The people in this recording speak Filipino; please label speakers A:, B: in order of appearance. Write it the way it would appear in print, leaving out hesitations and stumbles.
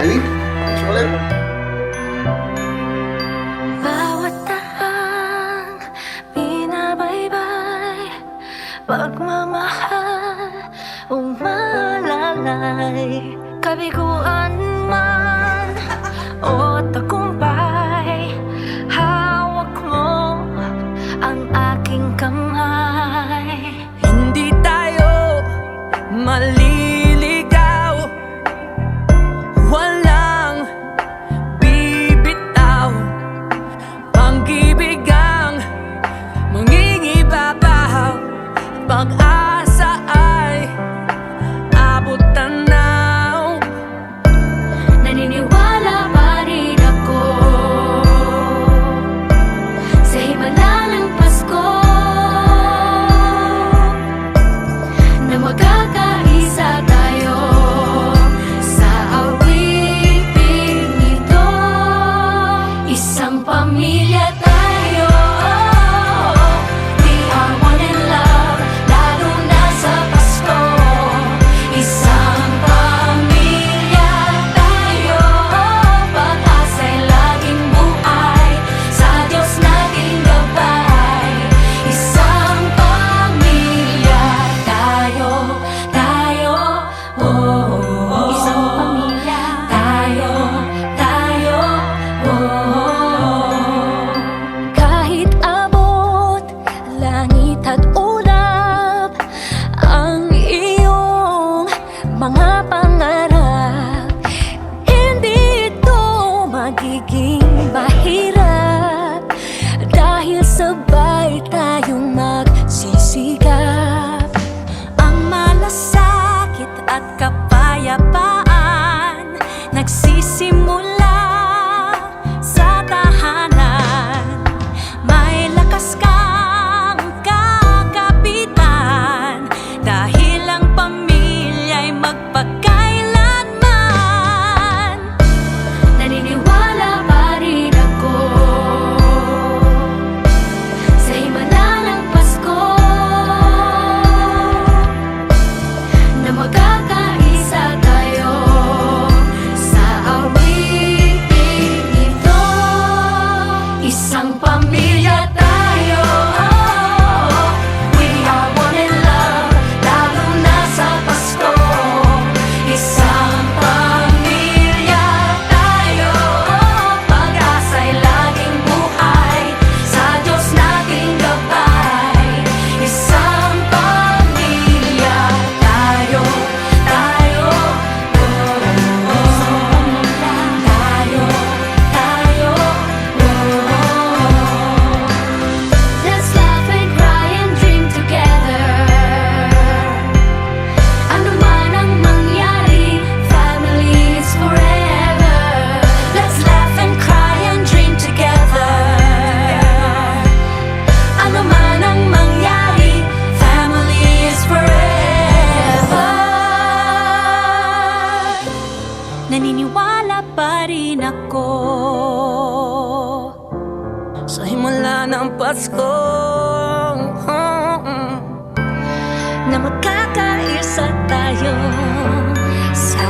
A: Eileen, thanks ulit.
B: Bawat tahang binabaybay, pagmamahal umalalay. Kabiguan man o tagumpay, hawak mo ang aking kamay.
C: Hindi tayo maliligaw, walang bibitaw. Pag-ibig ang mangingibabaw, pag-asa ay abot tanaw.
B: Naniniwala pa rin ako sa himala ng Pasko, na magkakaisa tayo sa awiting ito. Isang pamilya tayo, we are one in love, lalo na sa Pasko. Isang pamilya tayo, pag-asa'y laging buhay, sa Diyos nating gabay. Isang pamilya tayo, oh, oh, oh. Isang pamilya tayo, oh. Kahit abot langit at ulap ang iyong mga pangarap, hindi ito magiging mahirap, dahil sabay tayong magsisikap. Ang malasakit at kapayapaan nagsisimula sa tahanan. May lakas kang kakapitan, dahil ang pamilya'y magpakailanman. Naniniwala pa rin ako sa himala ng Pasko, na magkakaisa tayo sa awiting ito. Isang pamilya tayo, we are one in love, lalo na sa Pasko. Isang pamilya tayo, pag-asa'y laging buhay, sa Diyos nating gabay. Isang pamilya tayo, oh, oh. Tayo, oh. Let's laugh and cry and dream together. Ano man ang mangyari, family is forever. Let's laugh and cry and dream together. Ano man ang mangyari, family is forever. Naniniwala pa rin ako
C: Sa himala ng Pasko,
B: na magkakaisa tayo sa